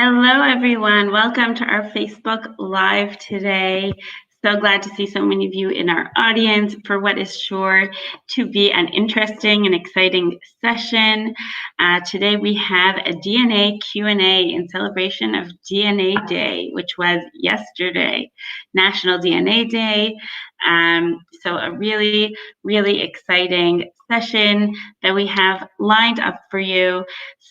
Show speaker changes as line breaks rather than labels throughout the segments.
Hello, everyone. Welcome to our Facebook Live today. So glad to see so many of you in our audience for what is sure to be an interesting and exciting session. Today we have a DNA Q&A in celebration of DNA Day, which was yesterday, National DNA Day. So a really, really exciting session that we have lined up for you.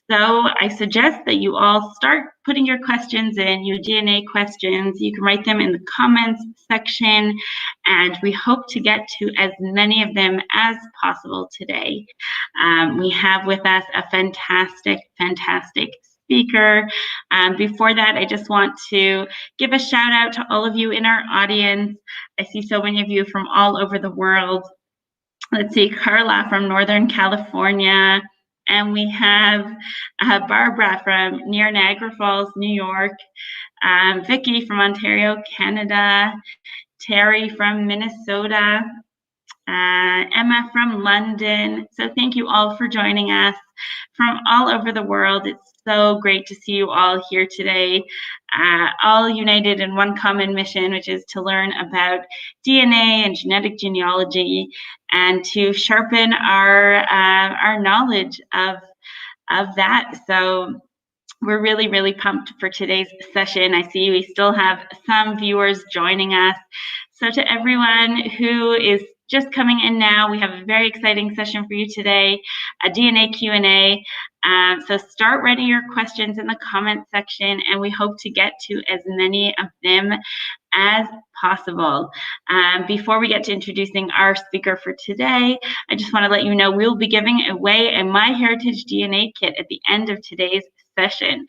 So I suggest that you all start putting your questions in, your DNA questions. You can write them in the comments section, and we hope to get to as many of them as possible today. We have with us a fantastic speaker. Before that, I just want to give a shout out to all of you in our audience. I see so many of you from all over the world. Let's see, Carla from Northern California, and we have Barbara from near Niagara Falls, New York, Vicky from Ontario, Canada, Terry from Minnesota, Emma from London. So thank you all for joining us from all over the world. It's so great to see you all here today, all united in one common mission, which is to learn about DNA and genetic genealogy and to sharpen our knowledge of that. So we're really, really pumped for today's session. I see we still have some viewers joining us. So to everyone who is just coming in now, we have a very exciting session for you today, a DNA Q&A. So start writing your questions in the comment section, and we hope to get to as many of them as possible. Before we get to introducing our speaker for today, I just want to let you know we'll be giving away a MyHeritage DNA kit at the end of today's session.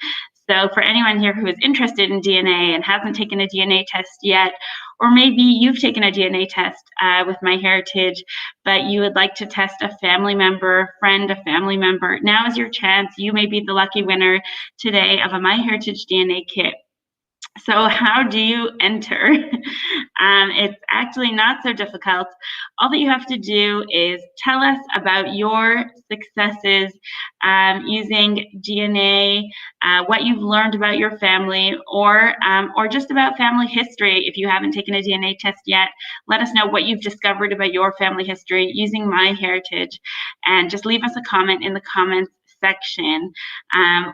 So for anyone here who is interested in DNA and hasn't taken a DNA test yet, or maybe you've taken a DNA test with MyHeritage, but you would like to test a family member, a family member, now is your chance. You may be the lucky winner today of a MyHeritage DNA kit. So how do you enter? It's actually not so difficult. All that you have to do is tell us about your successes using DNA, what you've learned about your family, or just about family history. If you haven't taken a DNA test yet, let us know what you've discovered about your family history using MyHeritage, and just leave us a comment in the comments section,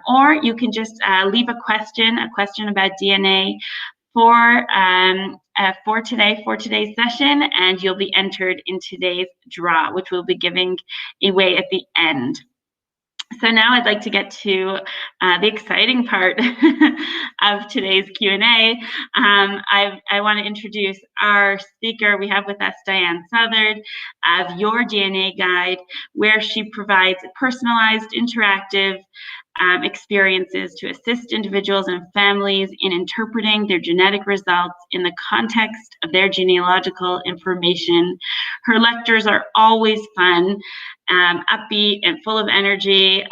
or you can just leave a question about DNA for today's session, and you'll be entered in today's draw, which we'll be giving away at the end. So now I'd like to get to the exciting part of today's Q&A. I want to introduce our speaker. We have with us Diahan Southard of Your DNA Guide, where she provides personalized, interactive experiences to assist individuals and families in interpreting their genetic results in the context of their genealogical information. Her lectures are always fun, upbeat, and full of energy.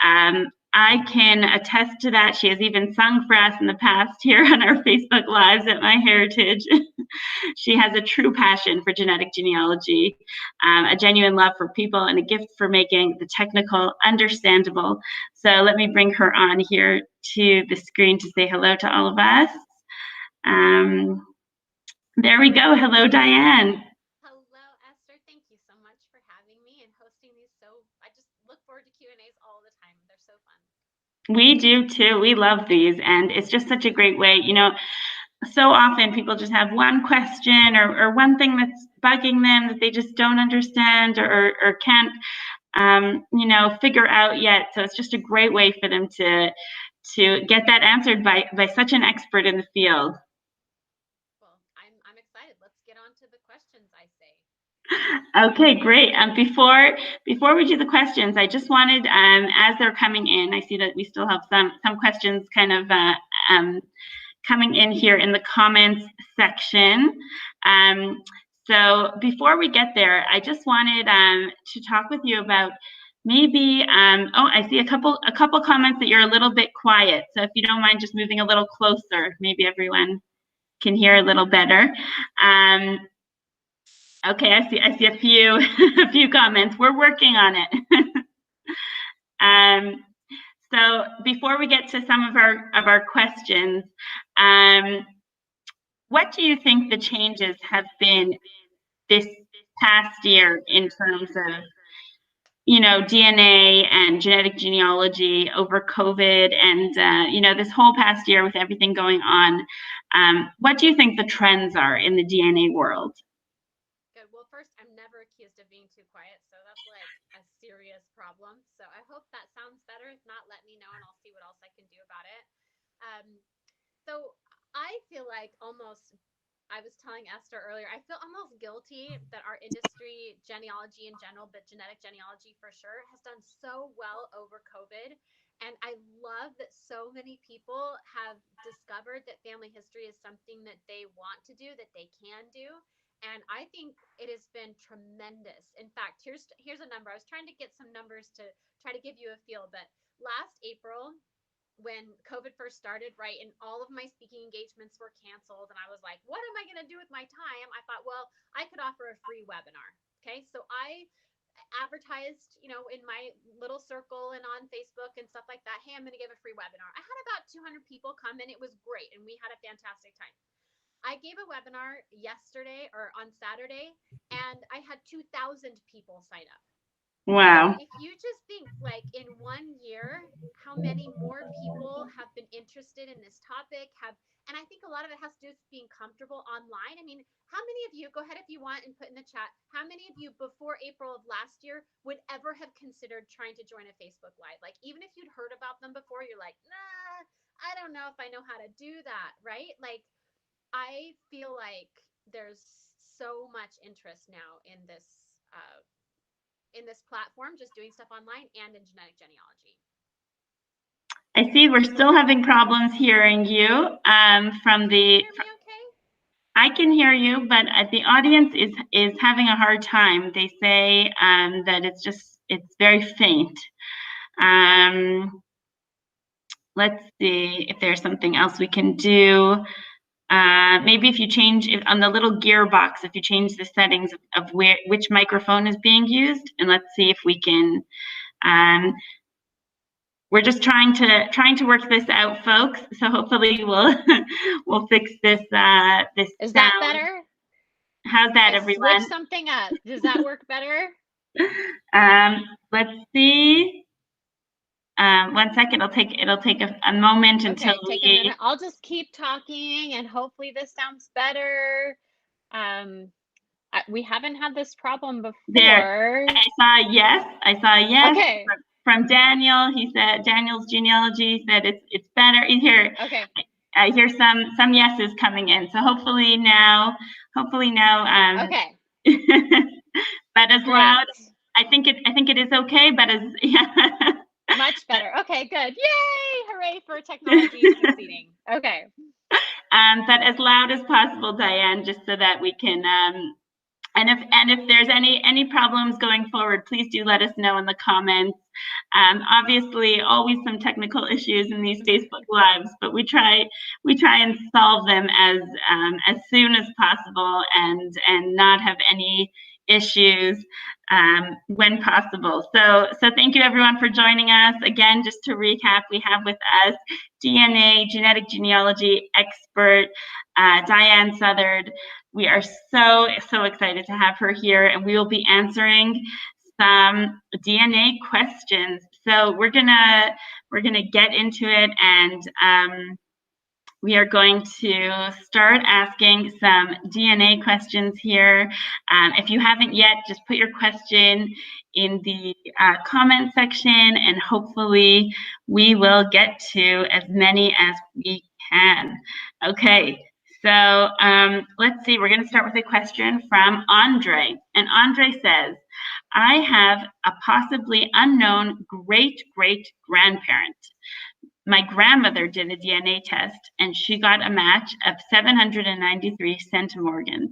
I can attest to that. She has even sung for us in the past here on our Facebook Lives at MyHeritage. She has a true passion for genetic genealogy, a genuine love for people, and a gift for making the technical understandable. So let me bring her on here to the screen to say hello to all of us. There we go. Hello, Diahan.
Hello, Esther. Thank you so much for having me and hosting these. I just look forward to Q&As all the time. They're so fun.
We do too. We love these, and it's just such a great way. You know, so often people just have one question or one thing that's bugging them that they just don't understand or can't, figure out yet. So it's just a great way for them to get that answered by such an expert in the field.
Well, I'm excited. Let's get on to the questions, I say.
Okay, great. Before we do the questions, I just wanted, as they're coming in, I see that we still have some questions kind of coming in here in the comments section. So before we get there, I just wanted to talk with you about maybe, I see a couple comments that you're a little bit quiet. So if you don't mind just moving a little closer, maybe everyone can hear a little better. Okay, I see a few comments. We're working on it. So before we get to some of our questions, what do you think the changes have been this past year in terms of, DNA and genetic genealogy over COVID and, this whole past year with everything going on? What do you think the trends are in the DNA world?
Good. Well, first, I'm never accused of being too quiet, so that's like a serious problem. So I hope that sounds better. If not, let me know and I'll see what else I can do about it. Um, so I feel like almost I was telling Esther earlier, I feel almost guilty that our industry, genealogy in general, but genetic genealogy for sure, has done so well over COVID. And I love that so many people have discovered that family history is something that they want to do, that they can do. And I think it has been tremendous. In fact, here's a number. I was trying to get some numbers to try to give you a feel, but last April, when COVID first started, right, and all of my speaking engagements were canceled, and I was like, what am I going to do with my time? I thought, well, I could offer a free webinar. Okay, so I advertised, in my little circle and on Facebook and stuff like that. Hey, I'm going to give a free webinar. I had about 200 people come, and it was great, and we had a fantastic time. I gave a webinar yesterday or on Saturday, and I had 2,000 people sign up. So
Wow.
if you just think like in 1 year, how many more people have been interested in this topic, and I think a lot of it has to do with being comfortable online. I mean, how many of you, go ahead if you want and put in the chat, how many of you before April of last year would ever have considered trying to join a Facebook Live? Like, even if you'd heard about them before, you're like, nah, I don't know if I know how to do that, right? Like, I feel like there's so much interest now in this platform, just doing stuff online and in genetic genealogy.
I see we're still having problems hearing you from the.
Can you hear me okay?
I can hear you, but the audience is having a hard time. They say that it's very faint. Let's see if there's something else we can do. Maybe if you change on the little gearbox, if you change the settings of which microphone is being used, and let's see if we can. We're just trying to work this out, folks. So hopefully we'll fix this this
Is
sound.
that better?
How's that,
I
everyone?
switched something up. Does that work better?
Let's see. 1 second. It'll take a moment until
take a minute. I'll just keep talking, and hopefully this sounds better. We haven't had this problem before.
There, I saw yes.
Okay.
From Daniel. He said Daniel's genealogy said it's better. Here.
Okay.
I hear some yeses coming in. So hopefully now.
Okay.
But as
Great.
loud. I think it is okay. But as
Much better. Okay, good. Yay! Hooray for technology succeeding. Okay.
But as loud as possible, Diane, just so that we can. And if there's any problems going forward, please do let us know in the comments. Obviously, always some technical issues in these Facebook Lives, but we try and solve them as soon as possible and not have any issues when possible. So thank you everyone for joining us. Again, just to recap, we have with us DNA genetic genealogy expert Diahan Southard. We are so excited to have her here, and we will be answering some DNA questions. So we're gonna get into it, and we are going to start asking some DNA questions here. If you haven't yet, just put your question in the comment section, and hopefully we will get to as many as we can. Okay, so let's see. We're going to start with a question from Andre. And Andre says, I have a possibly unknown great-great-grandparent. My grandmother did a DNA test, and she got a match of 793 centimorgans.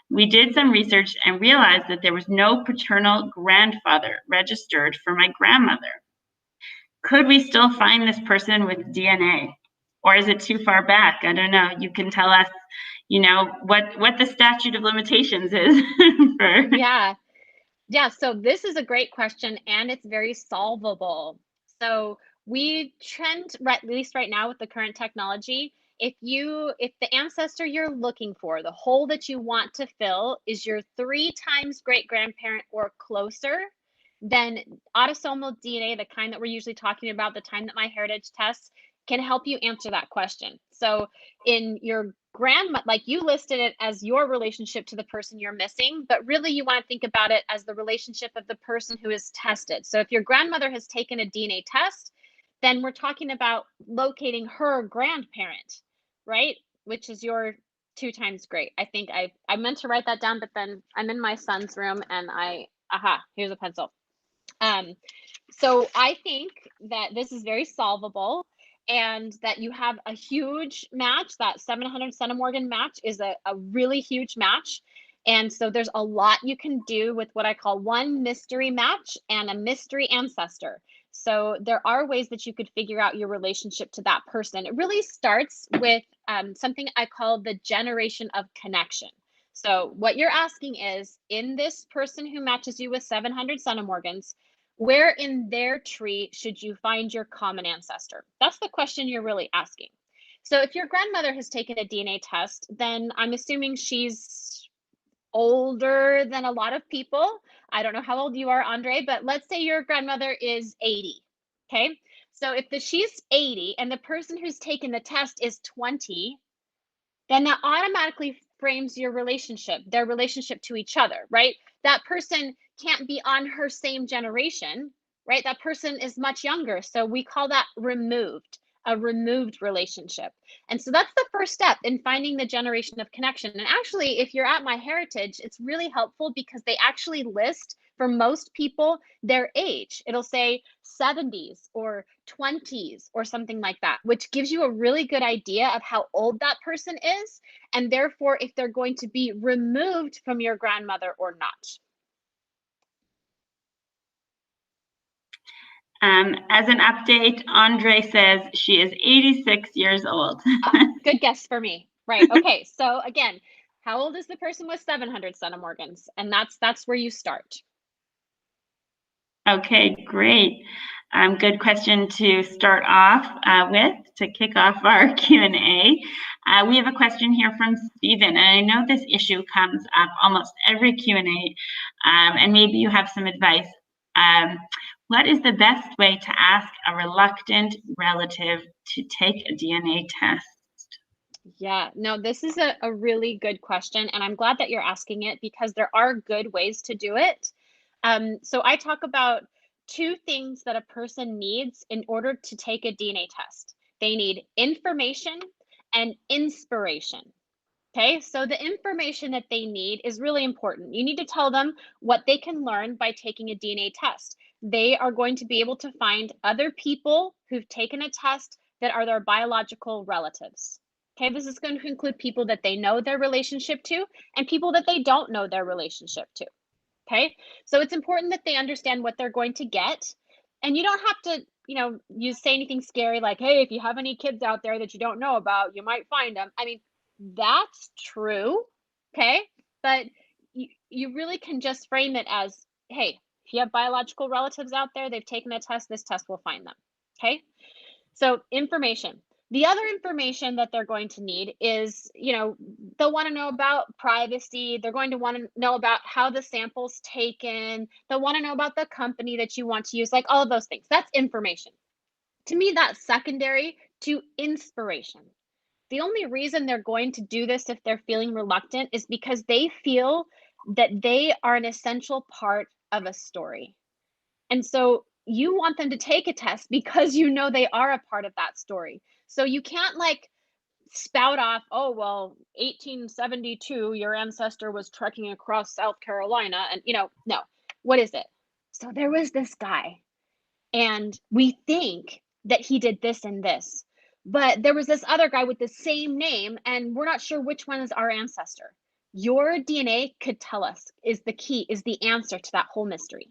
We did some research and realized that there was no paternal grandfather registered for my grandmother. Could we still find this person with DNA? Or is it too far back? I don't know. You can tell us, what the statute of limitations is for.
Yeah, so this is a great question, and it's very solvable. So we trend, right, at least right now with the current technology, if the ancestor you're looking for, the hole that you want to fill is your 3 times great grandparent or closer, then autosomal DNA, the kind that we're usually talking about, the time that MyHeritage tests, can help you answer that question. So in your grandma, like you listed it as your relationship to the person you're missing, but really you want to think about it as the relationship of the person who is tested. So if your grandmother has taken a DNA test, then we're talking about locating her grandparent, right? Which is your 2 times great. I think I meant to write that down, but then I'm in my son's room and here's a pencil. So I think that this is very solvable and that you have a huge match. That 700 centimorgan match is a really huge match. And so there's a lot you can do with what I call one mystery match and a mystery ancestor. So there are ways that you could figure out your relationship to that person. It really starts with something I call the generation of connection. So what you're asking is, in this person who matches you with 700 centimorgans, where in their tree should you find your common ancestor? That's the question you're really asking. So if your grandmother has taken a DNA test, then I'm assuming she's older than a lot of people. I don't know how old you are, Andre, but let's say your grandmother is 80. Okay. So if she's 80 and the person who's taken the test is 20, then that automatically frames your relationship, their relationship to each other, right? That person can't be on her same generation, right? That person is much younger. So we call that a removed relationship. And so that's the first step in finding the generation of connection. And actually, if you're at MyHeritage, it's really helpful because they actually list for most people their age. It'll say 70s or 20s or something like that, which gives you a really good idea of how old that person is, and therefore if they're going to be removed from your grandmother or not.
As an update, Andre says she is 86 years old.
Good guess for me. Right. Okay. So again, how old is the person with 700 centimorgans? And that's where you start.
Okay, great. Good question to start off with to kick off our Q&A. We have a question here from Stephen, and I know this issue comes up almost every Q&A, and maybe you have some advice. What is the best way to ask a reluctant relative to take a DNA test?
Yeah, no, this is a really good question, and I'm glad that you're asking it because there are good ways to do it. So I talk about 2 things that a person needs in order to take a DNA test. They need information and inspiration. Okay, so the information that they need is really important. You need to tell them what they can learn by taking a DNA test. They are going to be able to find other people who've taken a test that are their biological relatives. Okay, this is going to include people that they know their relationship to and people that they don't know their relationship to. Okay, so it's important that they understand what they're going to get. And you don't have to, you say anything scary like, hey, if you have any kids out there that you don't know about, you might find them. I mean, that's true. Okay, but you really can just frame it as, hey, if you have biological relatives out there, they've taken a test, this test will find them. Okay, so information. The other information that they're going to need is, they'll want to know about privacy. They're going to want to know about how the sample's taken. They'll want to know about the company that you want to use, like all of those things. That's information. To me, that's secondary to inspiration. The only reason they're going to do this if they're feeling reluctant is because they feel that they are an essential part of a story. And so you want them to take a test because you know they are a part of that story. So you can't like spout off, oh, well, 1872, your ancestor was trekking across South Carolina. And, no, what is it? So there was this guy, and we think that he did this and this, but there was this other guy with the same name, and we're not sure which one is our ancestor. Your DNA could tell us, is the key, is the answer to that whole mystery.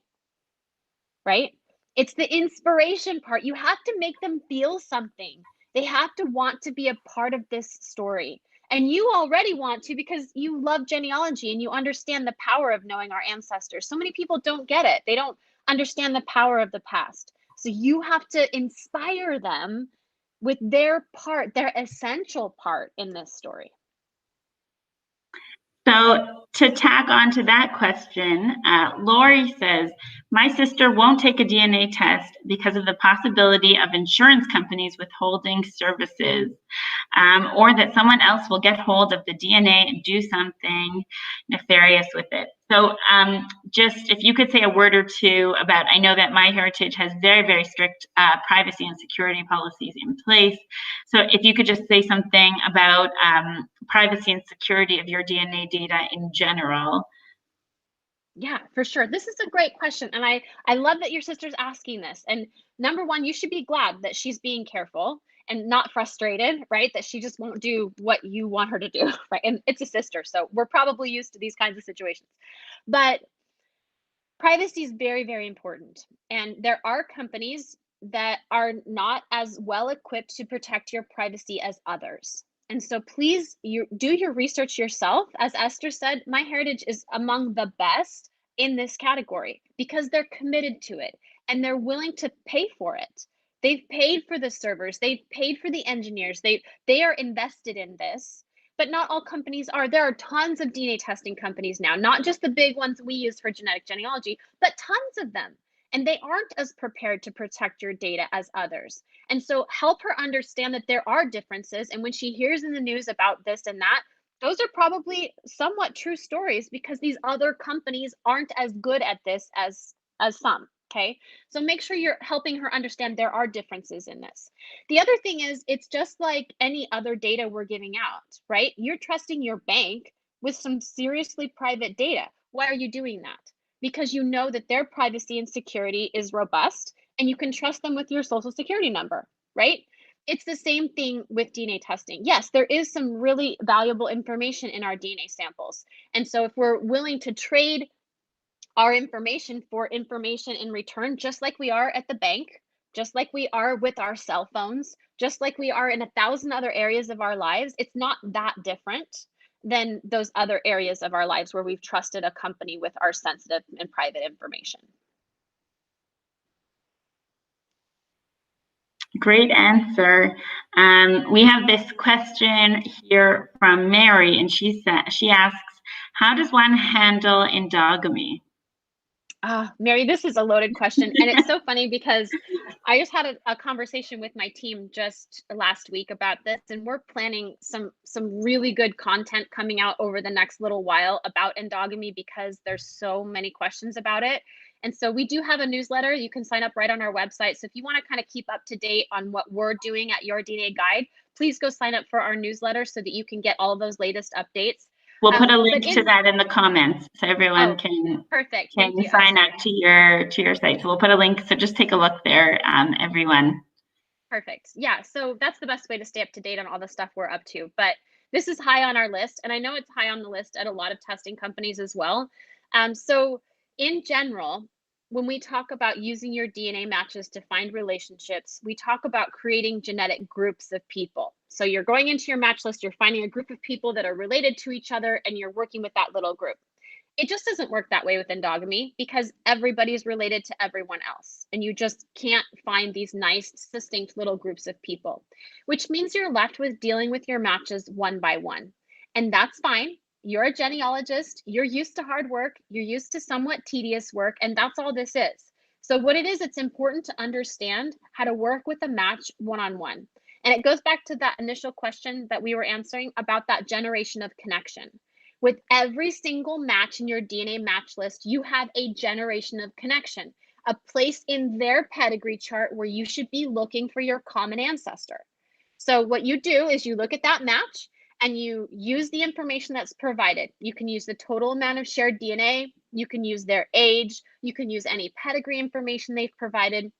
Right? It's the inspiration part. You have to make them feel something. They have to want to be a part of this story. And you already want to because you love genealogy and you understand the power of knowing our ancestors. So many people don't get it. They don't understand the power of the past. So you have to inspire them with their part, their essential part in this story.
So to tack on to that question, Lori says, my sister won't take a DNA test because of the possibility of insurance companies withholding services, or that someone else will get hold of the DNA and do something nefarious with it. So just if you could say a word or two about, I know that MyHeritage has very, very strict privacy and security policies in place. So if you could just say something about privacy and security of your DNA data in general.
Yeah, for sure. This is a great question. And I love that your sister's asking this. And number one, you should be glad that she's being careful and not frustrated, right? That she just won't do what you want her to do, right? And it's a sister. So we're probably used to these kinds of situations. But privacy is very, very important. And there are companies that are not as well equipped to protect your privacy as others. And so please do your research yourself. As Esther said, MyHeritage is among the best in this category because they're committed to it and they're willing to pay for it. They've paid for the servers, they've paid for the engineers, they are invested in this. But not all companies are. There are tons of DNA testing companies now, not just the big ones we use for genetic genealogy, but tons of them. And they aren't as prepared to protect your data as others. And so help her understand that there are differences. And when she hears in the news about this and that, those are probably somewhat true stories because these other companies aren't as good at this as some. Okay. So make sure you're helping her understand there are differences in this. The other thing is, it's just like any other data we're giving out, right? You're trusting your bank with some seriously private data. Why are you doing that? Because you know that their privacy and security is robust and you can trust them with your social security number, right? It's the same thing with DNA testing. Yes, there is some really valuable information in our DNA samples. And so if we're willing to trade our information for information in return, just like we are at the bank, just like we are with our cell phones, just like we are in 1,000 other areas of our lives. It's not that different than those other areas of our lives where we've trusted a company with our sensitive and private information.
Great answer. We have this question here from Mary, and she asks, how does one handle endogamy?
Mary, this is a loaded question. And it's so funny because I just had a conversation with my team just last week about this, and we're planning some really good content coming out over the next little while about endogamy because there's so many questions about it. And so we do have a newsletter. You can sign up right on our website. So if you want to kind of keep up to date on what we're doing at Your DNA Guide, please go sign up for our newsletter so that you can get all of those latest updates.
We'll put a link to that in the comments so everyone can sign up to your site. So we'll put a link. So just take a look there, everyone.
Perfect. Yeah. So that's the best way to stay up to date on all the stuff we're up to. But this is high on our list. And I know it's high on the list at a lot of testing companies as well. So in general, when we talk about using your DNA matches to find relationships, we talk about creating genetic groups of people. So you're going into your match list, you're finding a group of people that are related to each other, and you're working with that little group. It just doesn't work that way with endogamy because everybody's related to everyone else. And you just can't find these nice, distinct little groups of people, which means you're left with dealing with your matches one by one. And that's fine. You're a genealogist, you're used to hard work, you're used to somewhat tedious work, and that's all this is. So what it is, it's important to understand how to work with a match one-on-one. And it goes back to that initial question that we were answering about that generation of connection. With every single match in your DNA match list, you have a generation of connection, a place in their pedigree chart where you should be looking for your common ancestor. So what you do is you look at that match and you use the information that's provided. You can use the total amount of shared DNA, you can use their age, you can use any pedigree information they've provided.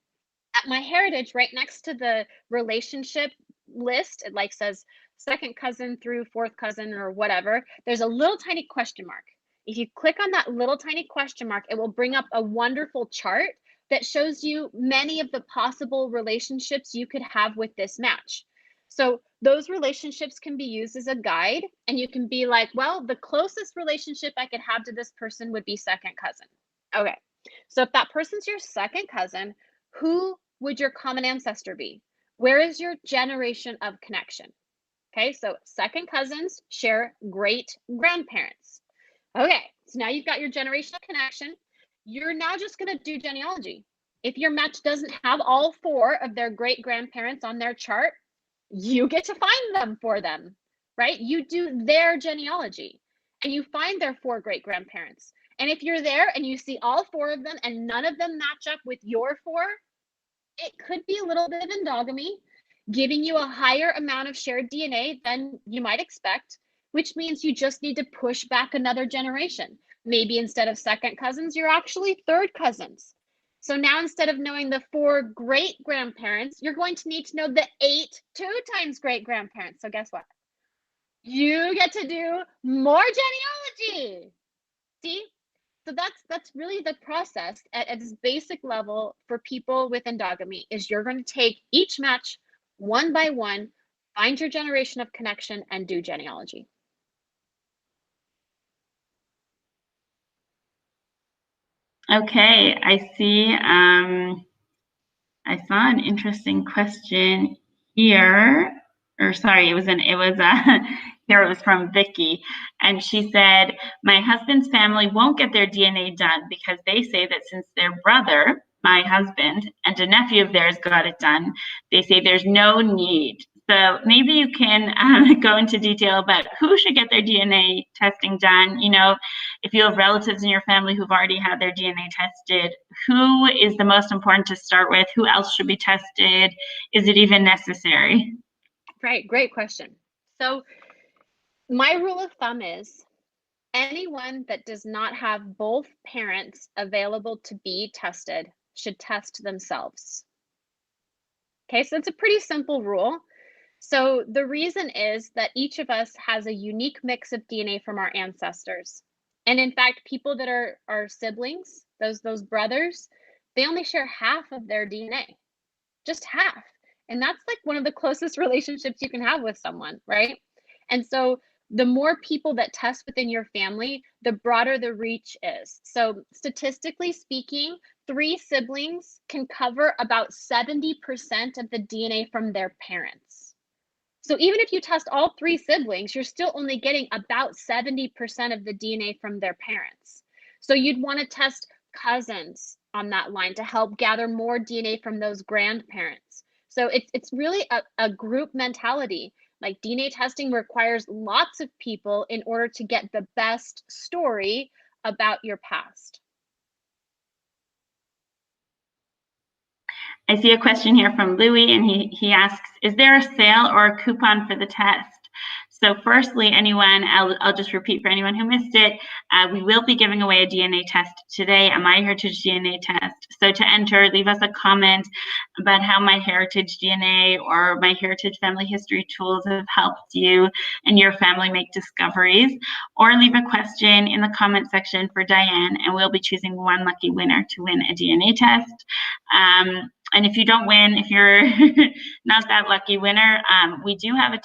At MyHeritage, right next to the relationship list, it like says second cousin through fourth cousin or whatever, there's a little tiny question mark. If you click on that little tiny question mark, it will bring up a wonderful chart that shows you many of the possible relationships you could have with this match. So those relationships can be used as a guide, and you can be like, well, the closest relationship I could have to this person would be second cousin. Okay, so if that person's your second cousin, who would your common ancestor be? Where is your generation of connection? Okay, so second cousins share great grandparents. Okay, so now you've got your generation of connection. You're now just going to do genealogy. If your match doesn't have all 4 of their great grandparents on their chart, you get to find them for them, right? You do their genealogy and you find their 4 great grandparents. And if you're there and you see all 4 of them and none of them match up with your 4, it could be a little bit of endogamy, giving you a higher amount of shared DNA than you might expect, which means you just need to push back another generation. Maybe instead of second cousins, you're actually third cousins. So now instead of knowing the 4 great grandparents, you're going to need to know the 8 2 times great grandparents. So guess what? You get to do more genealogy. See? So that's really the process at this basic level for people with endogamy is you're going to take each match one by one, find your generation of connection, and do genealogy.
Okay, I see. I saw an interesting question here, or sorry, it was here it was from Vicky, and she said, my husband's family won't get their DNA done because they say that since their brother, my husband, and a nephew of theirs got it done, they say there's no need. So maybe you can go into detail about who should get their DNA testing done. You know, if you have relatives in your family who've already had their DNA tested, who is the most important to start with? Who else should be tested? Is it even necessary?
Right, great question. So my rule of thumb is anyone that does not have both parents available to be tested should test themselves. Okay, so it's a pretty simple rule. So the reason is that each of us has a unique mix of DNA from our ancestors. And in fact, people that are siblings, those brothers, they only share half of their DNA. Just half. And that's like one of the closest relationships you can have with someone, right? And so the more people that test within your family, the broader the reach is. So statistically speaking, 3 siblings can cover about 70% of the DNA from their parents. So even if you test all 3 siblings, you're still only getting about 70% of the DNA from their parents. So you'd want to test cousins on that line to help gather more DNA from those grandparents. So it's really a group mentality. Like DNA testing requires lots of people in order to get the best story about your past.
I see a question here from Louis, and he asks, is there a sale or a coupon for the test? So firstly, I'll just repeat for anyone who missed it, we will be giving away a DNA test today, a MyHeritage DNA test. So to enter, leave us a comment about how MyHeritage DNA or MyHeritage Family History tools have helped you and your family make discoveries, or leave a question in the comment section for Diane, and we'll be choosing one lucky winner to win a DNA test. And if you don't win, if you're not that lucky winner, we do have a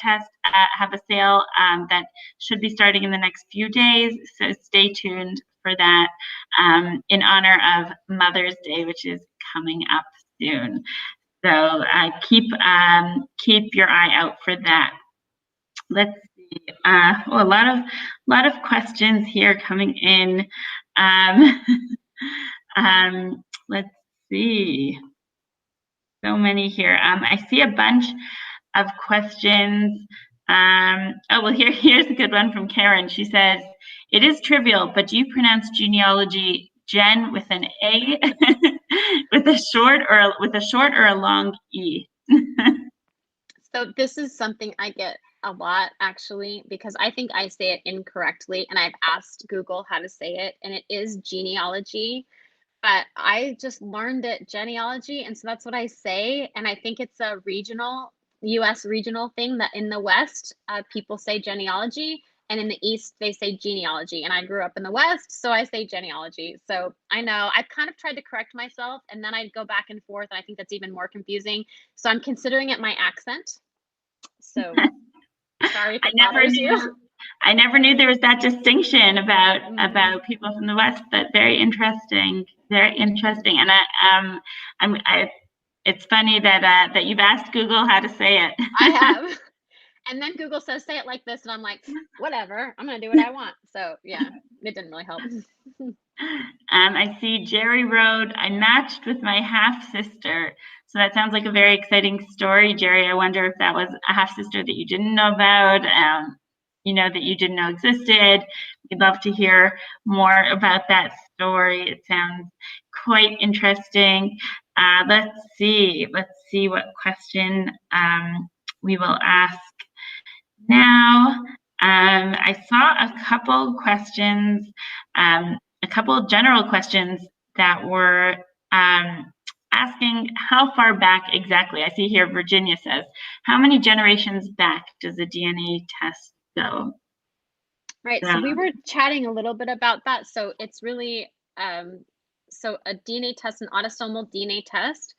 sale that should be starting in the next few days. So stay tuned for that in honor of Mother's Day, which is coming up soon. So keep your eye out for that. Let's see. A lot of questions here coming in. Let's see. So many here. I see a bunch of questions. Here's a good one from Karen. She says, it is trivial, but do you pronounce genealogy gen with an A, with a short or a long E?
So this is something I get a lot actually, because I think I say it incorrectly, and I've asked Google how to say it, and it is genealogy. But I just learned it genealogy, and so that's what I say. And I think it's a US regional thing that in the West, people say genealogy, and in the East, they say genealogy. And I grew up in the West, so I say genealogy. So I know I've kind of tried to correct myself, and then I go back and forth, and I think that's even more confusing. So I'm considering it my accent. So sorry if it bothers you.
I never knew there was that distinction about people from the West, but very interesting, and It's funny that that you've asked Google how to say it.
I have. And then Google says, say it like this. And I'm like, whatever, I'm going to do what I want. So yeah, it didn't really help.
I see Jerry wrote, I matched with my half sister. So that sounds like a very exciting story, Jerry. I wonder if that was a half sister that you didn't know about, that you didn't know existed. We'd love to hear more about that story. It sounds quite interesting. Let's see what question we will ask now. I saw a couple questions, a couple general questions that were asking how far back exactly. I see here Virginia says, how many generations back does a DNA test go?
Right. So we were chatting a little bit about that. So it's really, so a DNA test, an autosomal DNA test,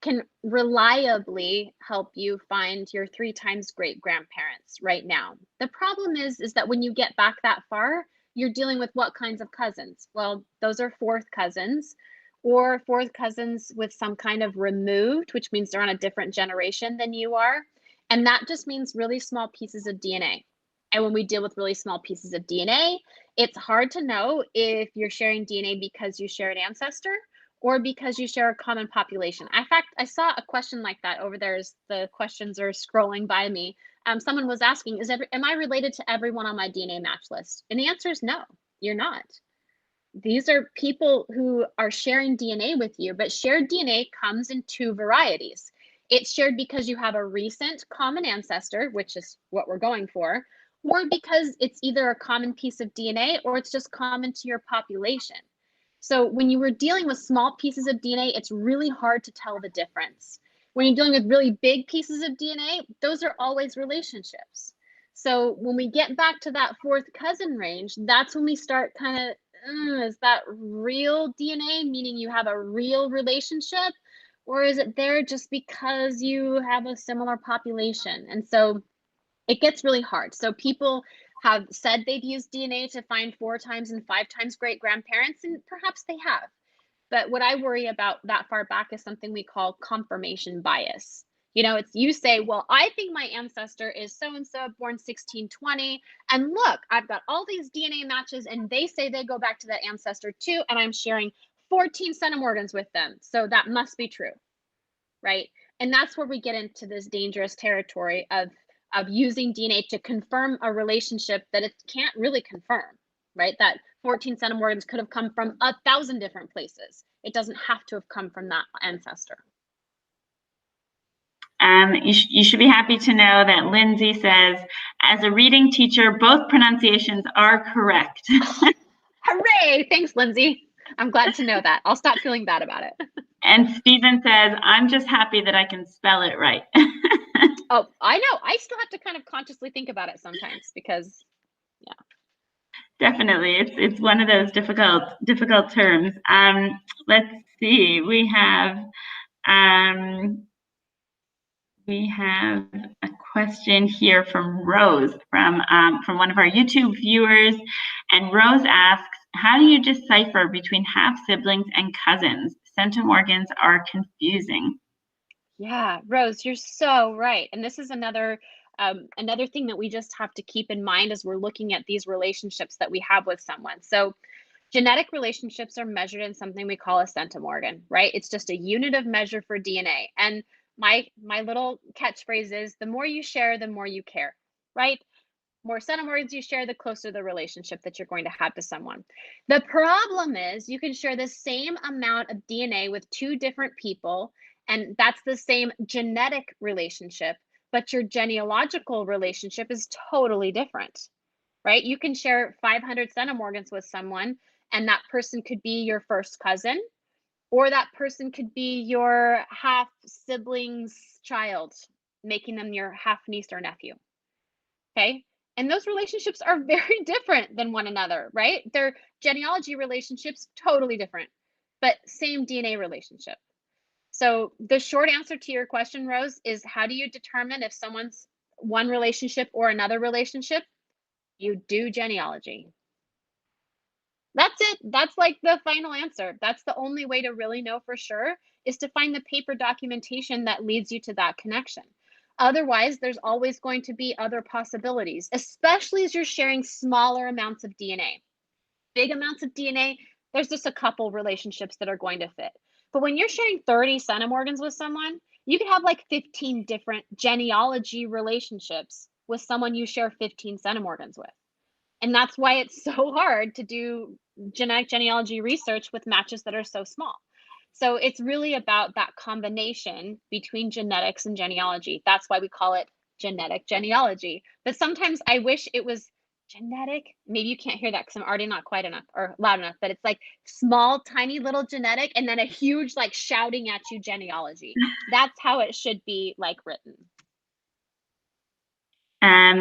can reliably help you find your 3 times great grandparents right now. The problem is that when you get back that far, you're dealing with what kinds of cousins? Well, those are fourth cousins or fourth cousins with some kind of removed, which means they're on a different generation than you are. And that just means really small pieces of DNA. And when we deal with really small pieces of DNA, it's hard to know if you're sharing DNA because you share an ancestor or because you share a common population. In fact, I saw a question like that over there as the questions are scrolling by me. Someone was asking, am I related to everyone on my DNA match list? And the answer is no, you're not. These are people who are sharing DNA with you, but shared DNA comes in 2 varieties. It's shared because you have a recent common ancestor, which is what we're going for, or because it's either a common piece of DNA or it's just common to your population. So when you were dealing with small pieces of DNA, it's really hard to tell the difference. When you're dealing with really big pieces of DNA, those are always relationships. So when we get back to that fourth cousin range, that's when we start kind of, is that real DNA, meaning you have a real relationship? Or is it there just because you have a similar population? And so it gets really hard. So people have said they've used DNA to find 4 times and 5 times great grandparents, and perhaps they have. But what I worry about that far back is something we call confirmation bias. It's you say, well, I think my ancestor is so and so, born 1620. And look, I've got all these DNA matches, and they say they go back to that ancestor too. And I'm sharing 14 centimorgans with them. So that must be true. Right. And that's where we get into this dangerous territory of using DNA to confirm a relationship that it can't really confirm, right? That 14 centimorgans could have come from 1,000 different places. It doesn't have to have come from that ancestor.
You should be happy to know that Lindsay says, as a reading teacher, both pronunciations are correct.
Hooray! Thanks, Lindsay. I'm glad to know that. I'll stop feeling bad about it.
And Stephen says, I'm just happy that I can spell it right.
Oh, I know. I still have to kind of consciously think about it sometimes because, yeah.
Definitely. It's one of those difficult terms. Let's see. We have a question here from Rose from one of our YouTube viewers. And Rose asks, how do you decipher between half siblings and cousins? Centimorgans are confusing.
Yeah, Rose, you're so right. And this is another thing that we just have to keep in mind as we're looking at these relationships that we have with someone. So genetic relationships are measured in something we call a centimorgan, right? It's just a unit of measure for DNA. And my little catchphrase is the more you share, the more you care, right? More centimorgans you share, the closer the relationship that you're going to have to someone. The problem is you can share the same amount of DNA with 2 different people, and that's the same genetic relationship, but your genealogical relationship is totally different, right? You can share 500 centimorgans with someone, and that person could be your first cousin, or that person could be your half sibling's child, making them your half niece or nephew. Okay. And those relationships are very different than one another, right? Their genealogy relationships, totally different, but same DNA relationship. So the short answer to your question, Rose, is how do you determine if someone's one relationship or another relationship? You do genealogy. That's it. That's like the final answer. That's the only way to really know for sure, is to find the paper documentation that leads you to that connection. Otherwise, there's always going to be other possibilities, especially as you're sharing smaller amounts of DNA. Big amounts of DNA, there's just a couple relationships that are going to fit. But when you're sharing 30 centimorgans with someone, you could have like 15 different genealogy relationships with someone you share 15 centimorgans with. And that's why it's so hard to do genetic genealogy research with matches that are so small. So it's really about that combination between genetics and genealogy. That's why we call it genetic genealogy. But sometimes I wish it was genetic. Maybe you can't hear that because I'm already not quite enough or loud enough, but it's like small, tiny little genetic and then a huge, like shouting at you genealogy. That's how it should be like written.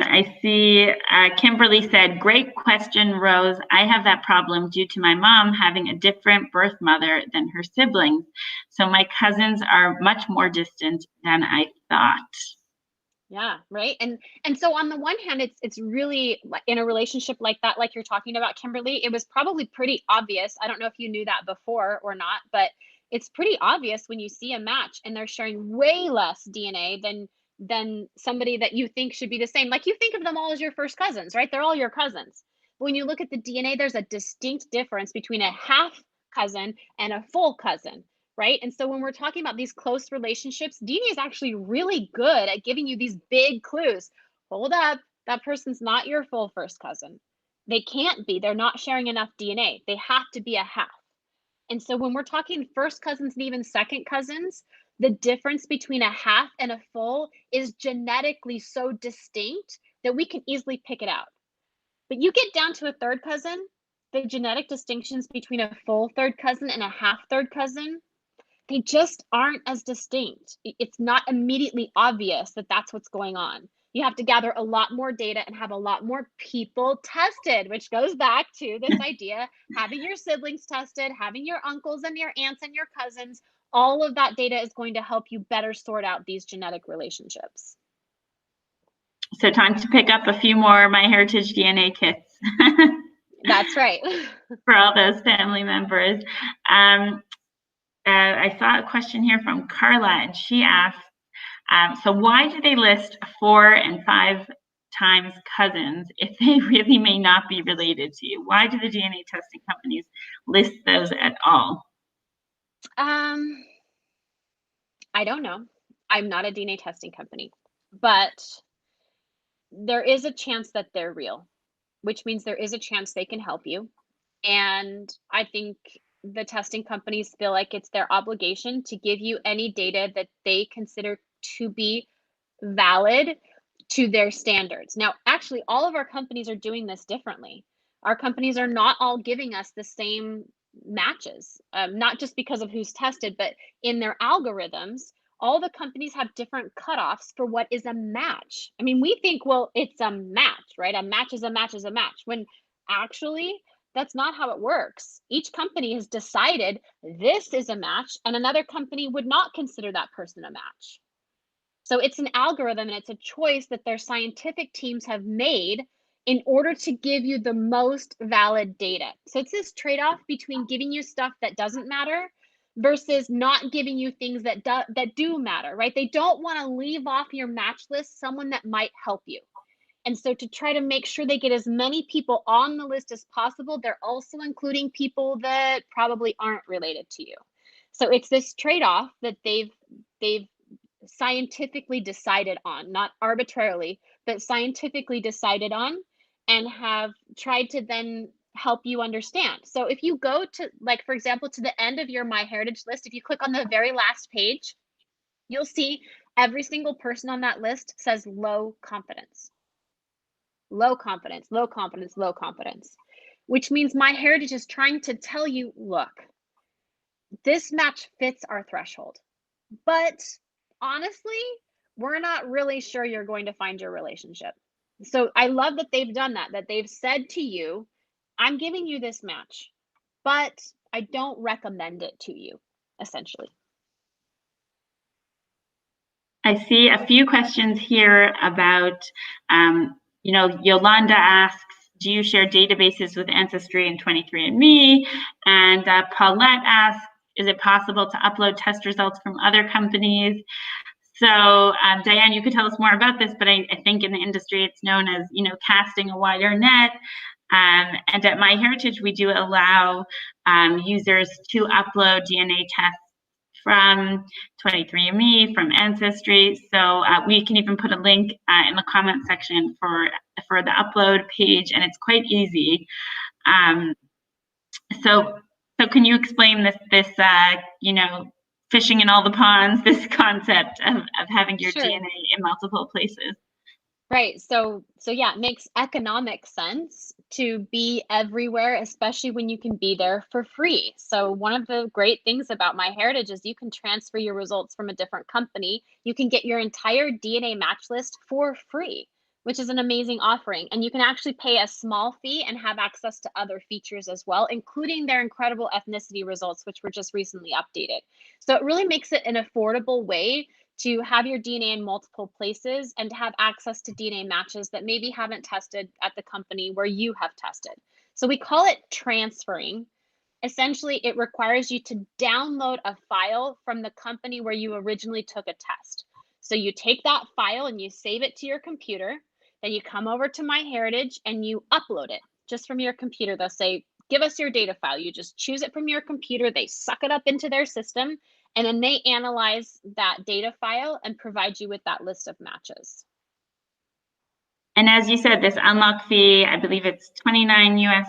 I see Kimberly said, great question, Rose. I have that problem due to my mom having a different birth mother than her siblings. So my cousins are much more distant than I thought.
Yeah, right. And so on the one hand, it's really in a relationship like that, like you're talking about, Kimberly, it was probably pretty obvious. I don't know if you knew that before or not, but it's pretty obvious when you see a match and they're sharing way less DNA than somebody that you think should be the same. Like you think of them all as your first cousins, right? They're all your cousins. But when you look at the DNA, there's a distinct difference between a half cousin and a full cousin, right? And so when we're talking about these close relationships, DNA is actually really good at giving you these big clues. Hold up, that person's not your full first cousin. They can't be. They're not sharing enough DNA. They have to be a half. And so when we're talking first cousins and even second cousins, the difference between a half and a full is genetically so distinct that we can easily pick it out. But you get down to a third cousin, the genetic distinctions between a full third cousin and a half third cousin, they just aren't as distinct. It's not immediately obvious that that's what's going on. You have to gather a lot more data and have a lot more people tested, which goes back to this idea, having your siblings tested, having your uncles and your aunts and your cousins. All of that data is going to help you better sort out these genetic relationships.
So time to pick up a few more MyHeritage DNA kits.
That's right.
For all those family members. I saw a question here from Carla, and she asked, so why do they list 4 and 5 times cousins if they really may not be related to you? Why do the DNA testing companies list those at all?
I don't know. I'm not a DNA testing company, but there is a chance that they're real, which means there is a chance they can help you. And I think the testing companies feel like it's their obligation to give you any data that they consider to be valid to their standards. Now, actually, all of our companies are doing this differently. Our companies are not all giving us the same matches, not just because of who's tested, but in their algorithms. All the companies have different cutoffs for what is a match. I mean, we think, well, it's a match, right? A match is a match is a match. When actually, that's not how it works. Each company has decided this is a match, and another company would not consider that person a match. So it's an algorithm and it's a choice that their scientific teams have made in order to give you the most valid data. So it's this trade-off between giving you stuff that doesn't matter versus not giving you things that do matter, right? They don't want to leave off your match list someone that might help you. And so to try to make sure they get as many people on the list as possible, they're also including people that probably aren't related to you. So it's this trade-off that they've scientifically decided on, not arbitrarily, but scientifically decided on, and have tried to then help you understand. So if you go to, like, for example, to the end of your MyHeritage list, if you click on the very last page, you'll see every single person on that list says low confidence. Low confidence, low confidence, low confidence, which means MyHeritage is trying to tell you, look, this match fits our threshold, but honestly, we're not really sure you're going to find your relationship. So I love that they've done that they've said to you, I'm giving you this match, but I don't recommend it to you, essentially.
I see a few questions here about, Yolanda asks, do you share databases with Ancestry and 23andMe? And Paulette asks, is it possible to upload test results from other companies? So Diane, you could tell us more about this, but I think in the industry it's known as, casting a wider net. And at MyHeritage, we do allow users to upload DNA tests from 23andMe, from Ancestry. So we can even put a link in the comment section for the upload page, and it's quite easy. So can you explain this fishing in all the ponds, this concept of having your
Sure.
DNA in multiple places?
Right. So yeah, it makes economic sense to be everywhere, especially when you can be there for free. So one of the great things about MyHeritage is you can transfer your results from a different company. You can get your entire DNA match list for free, which is an amazing offering. And you can actually pay a small fee and have access to other features as well, including their incredible ethnicity results, which were just recently updated. So it really makes it an affordable way to have your DNA in multiple places and to have access to DNA matches that maybe haven't tested at the company where you have tested. So we call it transferring. Essentially, it requires you to download a file from the company where you originally took a test. So you take that file and you save it to your computer. Then you come over to MyHeritage and you upload it just from your computer. They'll say, give us your data file. You just choose it from your computer. They suck it up into their system, and then they analyze that data file and provide you with that list of matches.
And as you said, this unlock fee, I believe it's $29 US,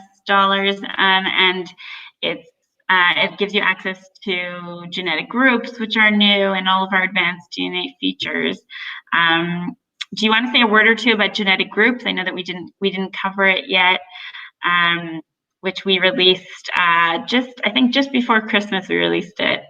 and it gives you access to genetic groups, which are new, and all of our advanced DNA features. Do you want to say a word or two about genetic groups? I know that we didn't cover it yet, which we released I think just before Christmas we released it.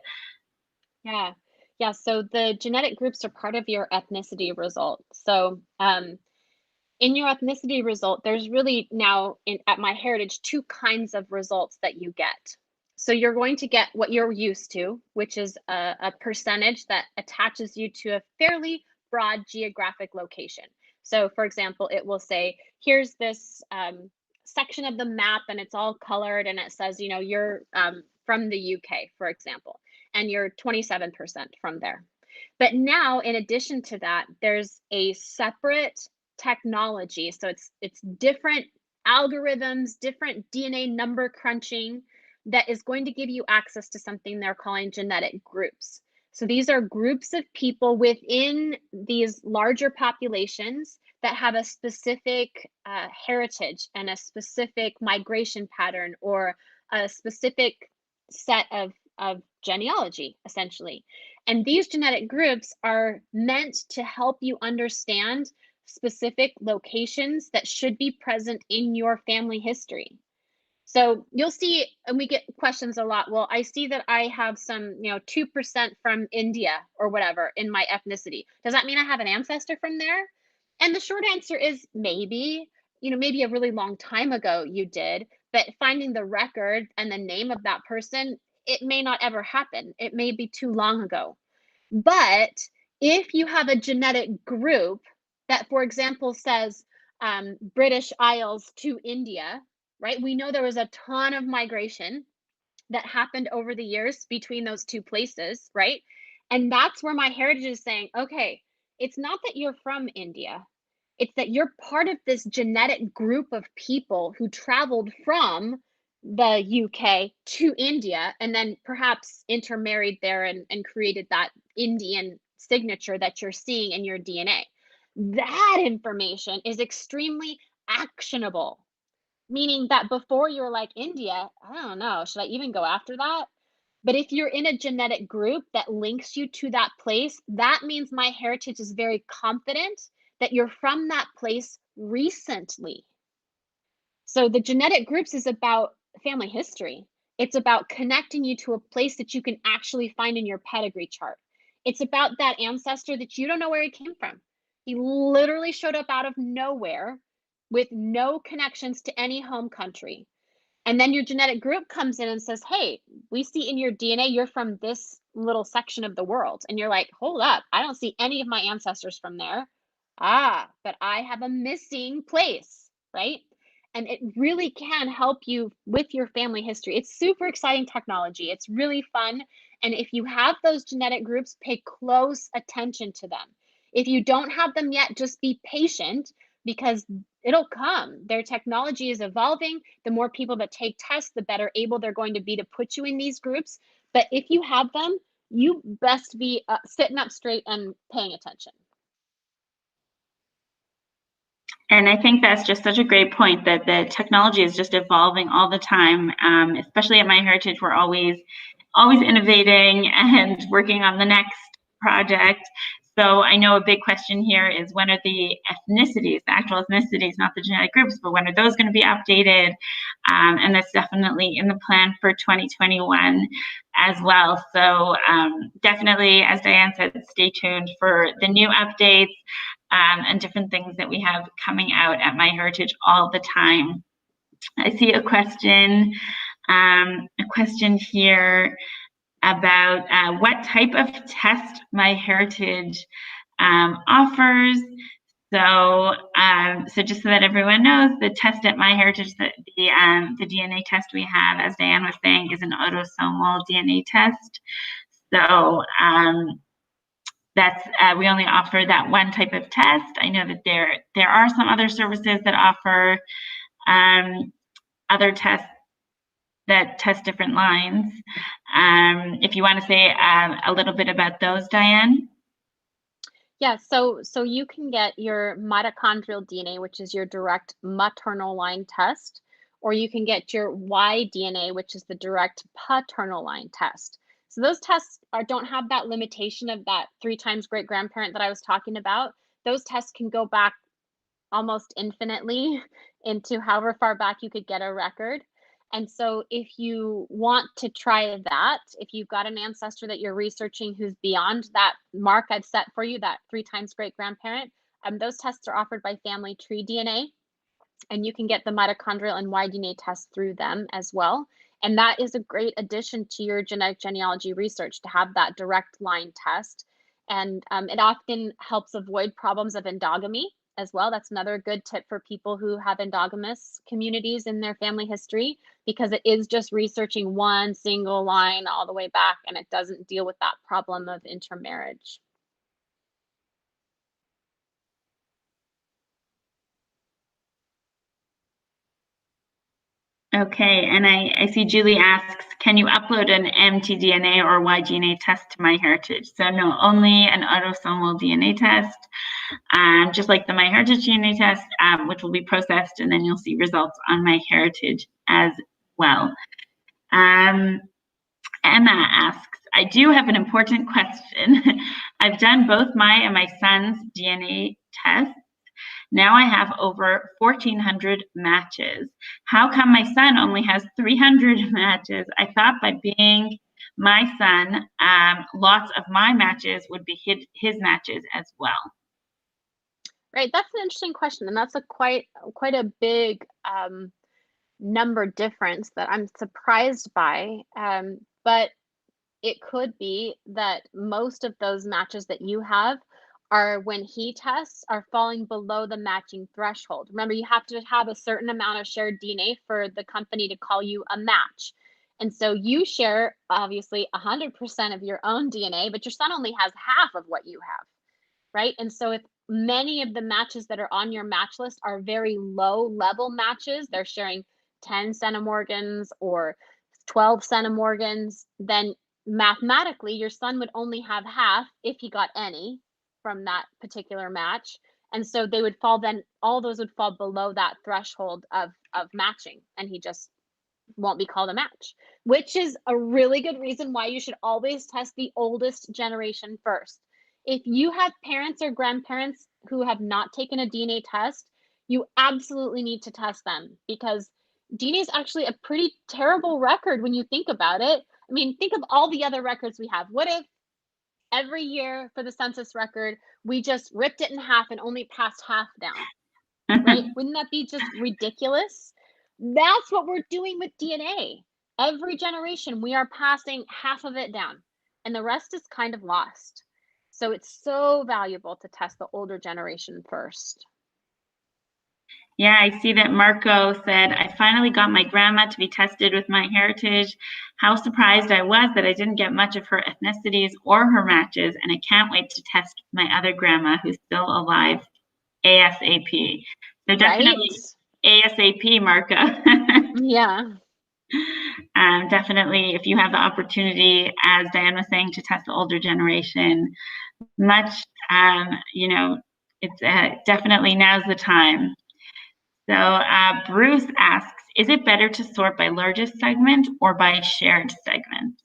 Yeah. So the genetic groups are part of your ethnicity result. So in your ethnicity result, there's really now at MyHeritage 2 kinds of results that you get. So you're going to get what you're used to, which is a percentage that attaches you to a fairly broad geographic location. So for example, it will say, here's this section of the map and it's all colored and it says, you're from the UK, for example, and you're 27% from there. But now, in addition to that, there's a separate technology. So it's different algorithms, different DNA number crunching that is going to give you access to something they're calling genetic groups. So these are groups of people within these larger populations that have a specific heritage and a specific migration pattern or a specific set of genealogy, essentially. And these genetic groups are meant to help you understand specific locations that should be present in your family history. So you'll see, and we get questions a lot. Well, I see that I have some, 2% from India or whatever in my ethnicity. Does that mean I have an ancestor from there? And the short answer is maybe, maybe a really long time ago you did, but finding the record and the name of that person, it may not ever happen. It may be too long ago. But if you have a genetic group that, for example, says British Isles to India, right? We know there was a ton of migration that happened over the years between those two places, right? And that's where MyHeritage is saying, okay, it's not that you're from India, it's that you're part of this genetic group of people who traveled from the UK to India and then perhaps intermarried there and created that Indian signature that you're seeing in your DNA. That information is extremely actionable, meaning that before you're like, India, I don't know, should I even go after that? But if you're in a genetic group that links you to that place, that means MyHeritage is very confident that you're from that place recently. So the genetic groups is about family history. It's about connecting you to a place that you can actually find in your pedigree chart. It's about that ancestor that you don't know where he came from. He literally showed up out of nowhere with no connections to any home country. And then your genetic group comes in and says, hey, we see in your DNA you're from this little section of the world. And you're like, hold up, I don't see any of my ancestors from there. But I have a missing place, right? And it really can help you with your family history. It's super exciting technology. It's really fun. And if you have those genetic groups, pay close attention to them. If you don't have them yet, just be patient because it'll come. Their technology is evolving. The more people that take tests, the better able they're going to be to put you in these groups. But if you have them, you best be sitting up straight and paying attention.
And I think that's just such a great point, that the technology is just evolving all the time. Especially at MyHeritage, we're always innovating and working on the next project. So I know a big question here is, when are the ethnicities, the actual ethnicities, not the genetic groups, but when are those going to be updated? And that's definitely in the plan for 2021 as well. So definitely, as Diane said, stay tuned for the new updates and different things that we have coming out at MyHeritage all the time. I see a question here about what type of test MyHeritage offers. So, so just so that everyone knows, the test at MyHeritage, the DNA test we have, as Diane was saying, is an autosomal DNA test. So that's we only offer that one type of test. I know that there are some other services that offer other tests that test different lines. If you want to say a little bit about those, Diane.
Yeah, so you can get your mitochondrial DNA, which is your direct maternal line test, or you can get your Y DNA, which is the direct paternal line test. So those tests don't have that limitation of that 3 times great grandparent that I was talking about. Those tests can go back almost infinitely into however far back you could get a record. And so if you want to try that, if you've got an ancestor that you're researching who's beyond that mark I've set for you, that 3 times great grandparent, those tests are offered by Family Tree DNA, and you can get the mitochondrial and Y-DNA test through them as well. And that is a great addition to your genetic genealogy research, to have that direct line test. And it often helps avoid problems of endogamy as well. That's another good tip for people who have endogamous communities in their family history, because it is just researching one single line all the way back, and it doesn't deal with that problem of intermarriage.
Okay, and I see Julie asks, can you upload an mtDNA or Y-DNA test to MyHeritage? So no, only an autosomal DNA test, just like the MyHeritage DNA test, which will be processed, and then you'll see results on MyHeritage as well. Emma asks, I do have an important question. I've done both my and my son's DNA tests. Now I have over 1,400 matches. How come my son only has 300 matches? I thought by being my son, lots of my matches would be his matches as well.
Right, that's an interesting question, and that's a quite a big number difference that I'm surprised by. But it could be that most of those matches that you have are, when he tests, are falling below the matching threshold. Remember, you have to have a certain amount of shared DNA for the company to call you a match. And so you share obviously 100% of your own DNA, but your son only has half of what you have, right? And so if many of the matches that are on your match list are very low level matches, they're sharing 10 centimorgans or 12 centimorgans, then mathematically your son would only have half, if he got any, from that particular match. And so they would fall, then all those would fall below that threshold of matching, and he just won't be called a match, which is a really good reason why you should always test the oldest generation first. If you have parents or grandparents who have not taken a DNA test, you absolutely need to test them, because DNA is actually a pretty terrible record when you think about it. I mean, think of all the other records we have. What if every year for the census record, we just ripped it in half and only passed half down, right? Wouldn't that be just ridiculous? That's what we're doing with DNA. Every generation, we are passing half of it down, and the rest is kind of lost. So it's so valuable to test the older generation first.
Yeah, I see that Marco said, I finally got my grandma to be tested with my heritage. How surprised I was that I didn't get much of her ethnicities or her matches, and I can't wait to test my other grandma who's still alive ASAP. So
Right?
definitely ASAP, Marco.
Yeah.
Definitely, if you have the opportunity, as Diane was saying, to test the older generation, much, it's definitely now's the time. So Bruce asks, is it better to sort by largest segment or by shared segment?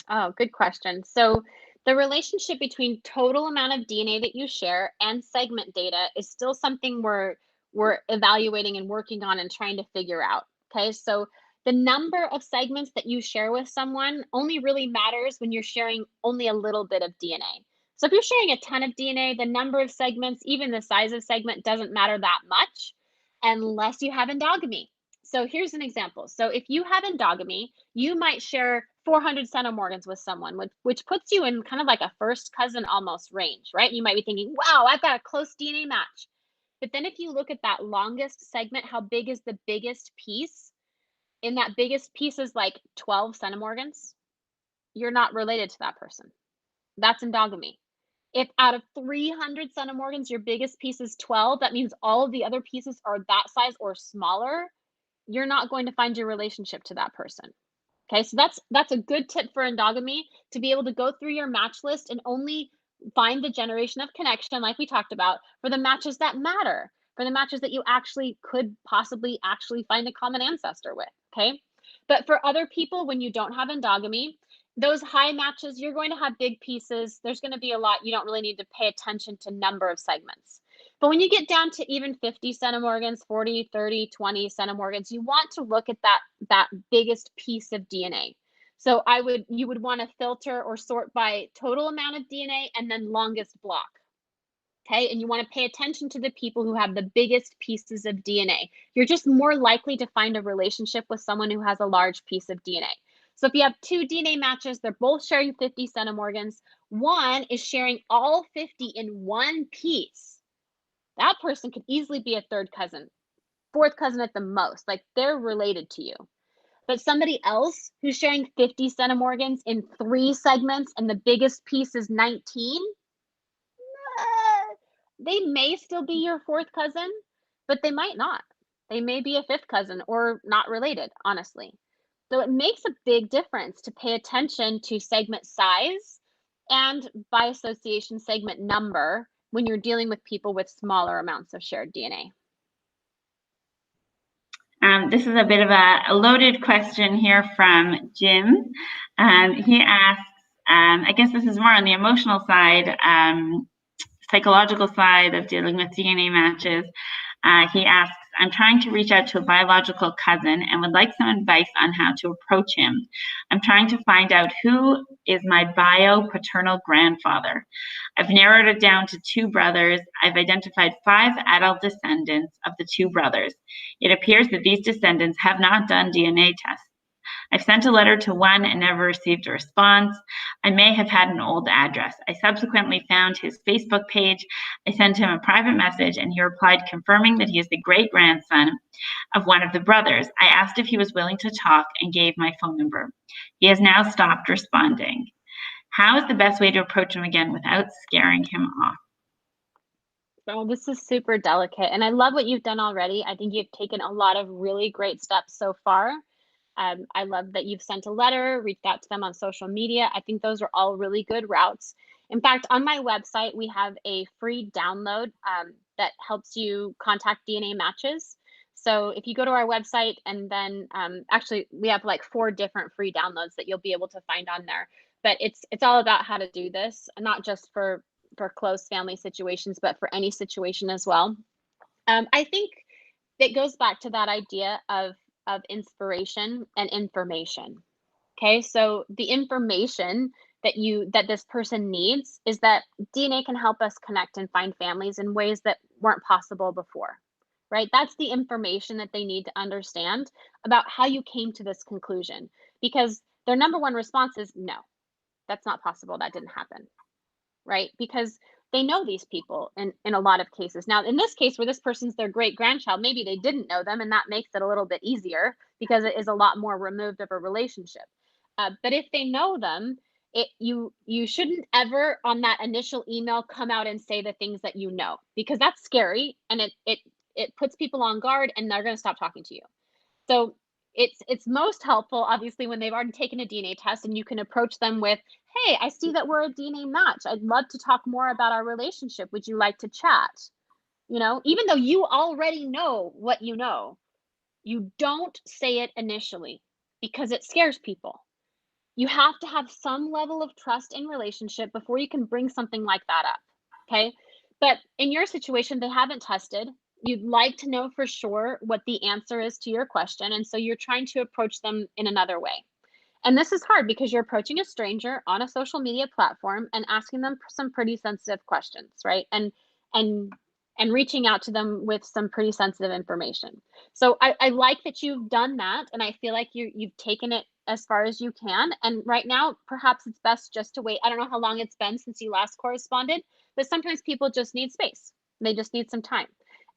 Oh, good question. So the relationship between total amount of DNA that you share and segment data is still something we're evaluating and working on and trying to figure out. Okay, so the number of segments that you share with someone only really matters when you're sharing only a little bit of DNA. So if you're sharing a ton of DNA, the number of segments, even the size of segment, doesn't matter that much unless you have endogamy. So here's an example. So if you have endogamy, you might share 400 centimorgans with someone, which puts you in kind of like a first cousin almost range, right? You might be thinking, wow, I've got a close DNA match. But then if you look at that longest segment, how big is the biggest piece? In that biggest piece is like 12 centimorgans. You're not related to that person. That's endogamy. If out of 300 centimorgans, your biggest piece is 12, that means all of the other pieces are that size or smaller. You're not going to find your relationship to that person. Okay, so that's a good tip for endogamy, to be able to go through your match list and only find the generation of connection, like we talked about, for the matches that matter, for the matches that you actually could possibly actually find a common ancestor with. Okay, but for other people, when you don't have endogamy, those high matches, you're going to have big pieces. There's going to be a lot. You don't really need to pay attention to number of segments. But when you get down to even 50 centimorgans, 40, 30, 20 centimorgans, you want to look at that biggest piece of DNA. So you would want to filter or sort by total amount of DNA and then longest block. Okay, and you want to pay attention to the people who have the biggest pieces of DNA. You're just more likely to find a relationship with someone who has a large piece of DNA. So if you have two DNA matches, they're both sharing 50 centimorgans. One is sharing all 50 in one piece. That person could easily be a third cousin, fourth cousin at the most. Like, they're related to you. But somebody else who's sharing 50 centimorgans in 3 segments and the biggest piece is 19, they may still be your fourth cousin, but they might not. They may be a fifth cousin or not related, honestly. So it makes a big difference to pay attention to segment size and, by association, segment number when you're dealing with people with smaller amounts of shared DNA.
This is a bit of a loaded question here from Jim. He asks, I guess this is more on the emotional side, psychological side of dealing with DNA matches. He asks, I'm trying to reach out to a biological cousin and would like some advice on how to approach him. I'm trying to find out who is my bio-paternal grandfather. I've narrowed it down to 2 brothers. I've identified 5 adult descendants of the 2 brothers. It appears that these descendants have not done DNA tests. I've sent a letter to one and never received a response. I may have had an old address. I subsequently found his Facebook page. I sent him a private message and he replied confirming that he is the great grandson of one of the brothers. I asked if he was willing to talk and gave my phone number. He has now stopped responding. How is the best way to approach him again without scaring him off?
Oh, this is super delicate. And I love what you've done already. I think you've taken a lot of really great steps so far. I love that you've sent a letter, reached out to them on social media. I think those are all really good routes. In fact, on my website, we have a free download that helps you contact DNA matches. So if you go to our website and then actually we have like 4 different free downloads that you'll be able to find on there. But it's all about how to do this, not just for close family situations, but for any situation as well. I think it goes back to that idea of inspiration and information. Okay, so the information that this person needs is that DNA can help us connect and find families in ways that weren't possible before. Right? That's the information that they need to understand about how you came to this conclusion, because their number one response is no, that's not possible, that didn't happen. Right? Because they know these people in a lot of cases. Now, in this case, where this person's their great-grandchild, maybe they didn't know them, and that makes it a little bit easier because it is a lot more removed of a relationship. But if they know them, you shouldn't ever on that initial email come out and say the things that you know, because that's scary, and it puts people on guard, and they're going to stop talking to you. So it's most helpful, obviously, when they've already taken a DNA test, and you can approach them with, hey, I see that we're a DNA match. I'd love to talk more about our relationship. Would you like to chat? You know, even though you already know what you know, you don't say it initially because it scares people. You have to have some level of trust in relationship before you can bring something like that up. Okay. But in your situation, they haven't tested. You'd like to know for sure what the answer is to your question. And so you're trying to approach them in another way. And this is hard because you're approaching a stranger on a social media platform and asking them some pretty sensitive questions, right? And and reaching out to them with some pretty sensitive information. So I like that you've done that, and I feel like you've taken it as far as you can. And right now, perhaps it's best just to wait. I don't know how long it's been since you last corresponded, but sometimes people just need space. They just need some time.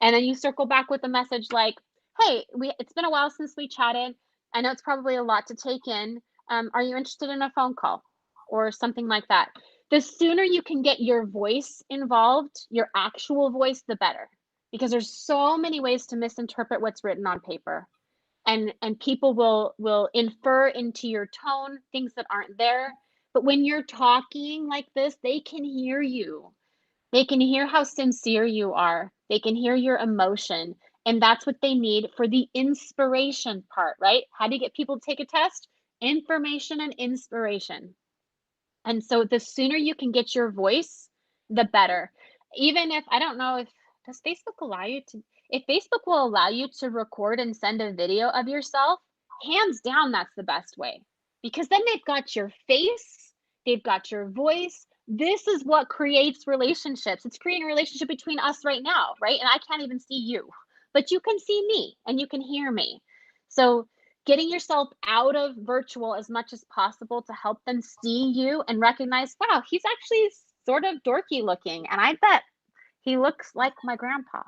And then you circle back with a message like, hey, it's been a while since we chatted. I know it's probably a lot to take in. Are you interested in a phone call or something like that? The sooner you can get your voice involved, your actual voice, the better, because there's so many ways to misinterpret what's written on paper, and people will infer into your tone things that aren't there. But when you're talking like this, they can hear you. They can hear how sincere you are. They can hear your emotion. And that's what they need for the inspiration part, right? How do you get people to take a test? Information and inspiration. And so the sooner you can get your voice, the better. Even if, I don't know if, does Facebook allow you to, if Facebook will allow you to record and send a video of yourself, hands down, that's the best way. Because then they've got your face, they've got your voice. This is what creates relationships. It's creating a relationship between us right now, right? And I can't even see you, but you can see me and you can hear me. So getting yourself out of virtual as much as possible to help them see you and recognize, wow, he's actually sort of dorky looking, and I bet he looks like my grandpa.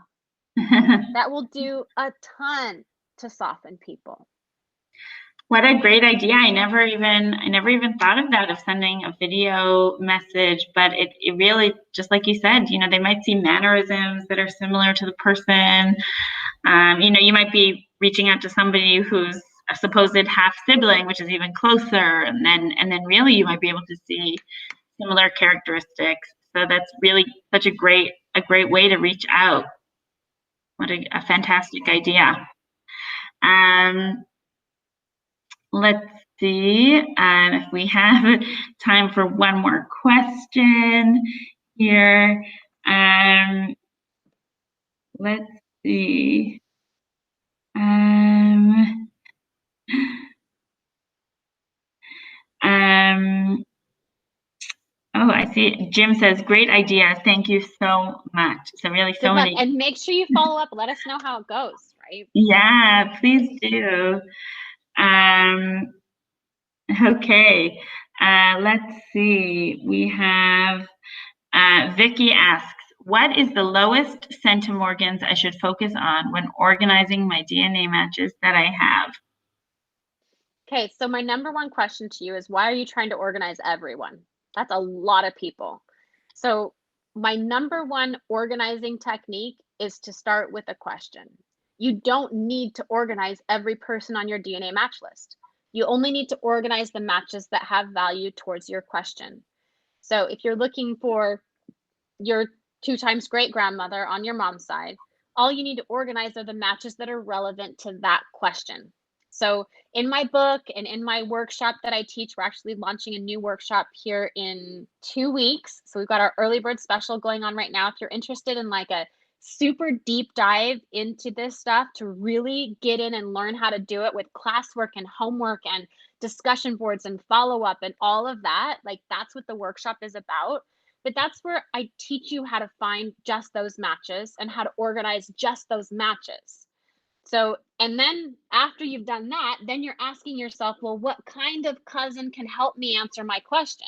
That will do a ton to soften people.
What a great idea. I never even thought of that, of sending a video message, but it really, just like you said, you know, they might see mannerisms that are similar to the person. You know, you might be reaching out to somebody who's a supposed half sibling, which is even closer, and then really you might be able to see similar characteristics. So that's really such a great way to reach out. What a fantastic idea. Let's see if we have time for one more question here. Let's see. Oh, I see. Jim says, great idea. Thank you so much. So really, so many.
And make sure you follow up. Let us know how it goes, right?
Yeah, please do. Okay. Let's see. We have Vicky asks, what is the lowest centimorgans I should focus on when organizing my DNA matches that I have?
Okay, so my number one question to you is, why are you trying to organize everyone? That's a lot of people. So my number one organizing technique is to start with a question. You don't need to organize every person on your DNA match list. You only need to organize the matches that have value towards your question. So if you're looking for your 2 times great grandmother on your mom's side, all you need to organize are the matches that are relevant to that question. So in my book and in my workshop that I teach, we're actually launching a new workshop here in 2 weeks. So we've got our early bird special going on right now. If you're interested in like a super deep dive into this stuff to really get in and learn how to do it with classwork and homework and discussion boards and follow up and all of that, like that's what the workshop is about. But that's where I teach you how to find just those matches and how to organize just those matches. So, and then after you've done that, then you're asking yourself, well, what kind of cousin can help me answer my question?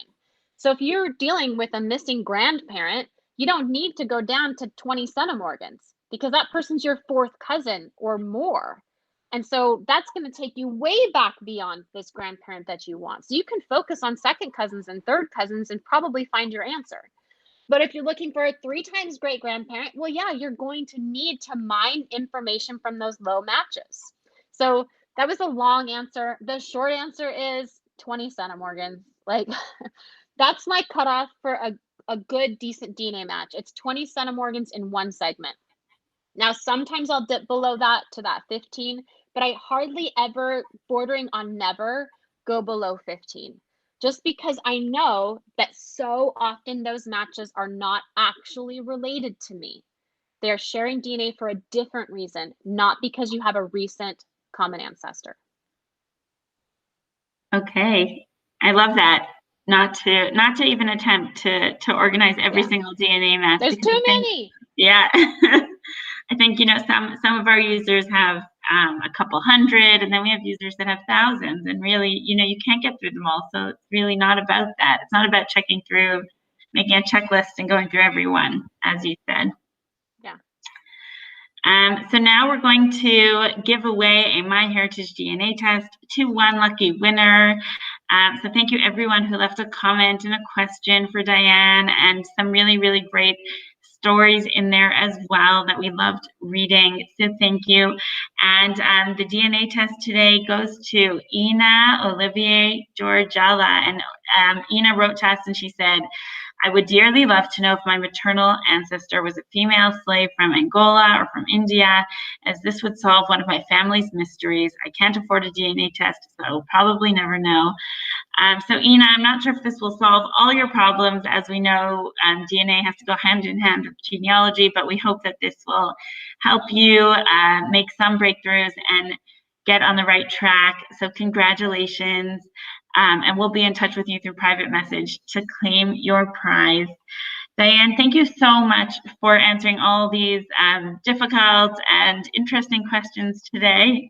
So if you're dealing with a missing grandparent, You don't need to go down to 20 centimorgans because that person's your fourth cousin or more. And so that's going to take you way back beyond this grandparent that you want. So you can focus on second cousins and third cousins and probably find your answer. But if you're looking for a 3 times great grandparent, well, yeah, you're going to need to mine information from those low matches. So that was a long answer. The short answer is 20 centimorgans. Like, that's my cutoff for a good, decent DNA match. It's 20 centimorgans in one segment. Now, sometimes I'll dip below that to that 15, but I hardly ever, bordering on never, go below 15. Just because I know that so often those matches are not actually related to me. They're sharing DNA for a different reason, not because you have a recent common ancestor.
Okay, I love that. Not to even attempt to organize every single DNA match.
There's too many.
Yeah. I think, some of our users have a couple hundred, and then we have users that have thousands, and really, you can't get through them all. So it's really not about that. It's not about checking through, making a checklist and going through everyone, as you said.
Yeah.
So now we're going to give away a MyHeritage DNA test to one lucky winner. So thank you everyone who left a comment and a question for Diane, and some really, really great stories in there as well that we loved reading. So thank you. And the DNA test today goes to Ina Olivier Georgiala. And Ina wrote to us and she said, I would dearly love to know if my maternal ancestor was a female slave from Angola or from India, as this would solve one of my family's mysteries. I can't afford a DNA test, so I'll probably never know. So Ina, I'm not sure if this will solve all your problems. As we know, DNA has to go hand in hand with genealogy, but we hope that this will help you make some breakthroughs and get on the right track. So congratulations. And we'll be in touch with you through private message to claim your prize. Diane, thank you so much for answering all these difficult and interesting questions today.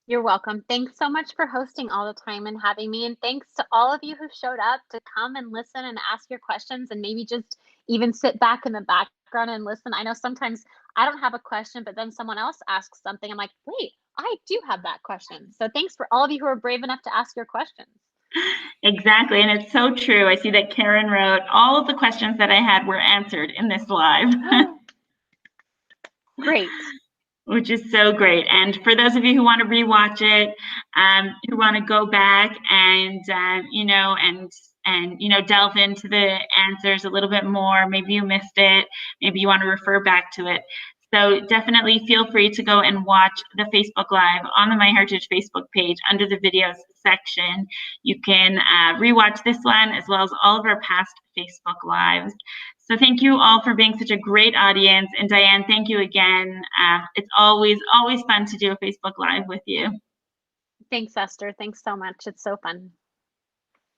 You're welcome. Thanks so much for hosting all the time and having me. And thanks to all of you who showed up to come and listen and ask your questions, and maybe just even sit back in the background and listen. I know sometimes I don't have a question, but then someone else asks something. I'm like, wait, I do have that question. So thanks for all of you who are brave enough to ask your questions.
Exactly. And it's so true. I see that Karen wrote, all of the questions that I had were answered in this live.
Great.
Which is so great. And for those of you who want to rewatch it, who want to go back and delve into the answers a little bit more, maybe you missed it, maybe you want to refer back to it. So definitely feel free to go and watch the Facebook Live on the MyHeritage Facebook page under the videos section. You can rewatch this one as well as all of our past Facebook Lives. So thank you all for being such a great audience. And Diane, thank you again. It's always fun to do a Facebook Live with you.
Thanks, Esther. Thanks so much. It's so fun.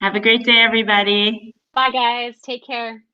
Have a great day, everybody.
Bye, guys. Take care.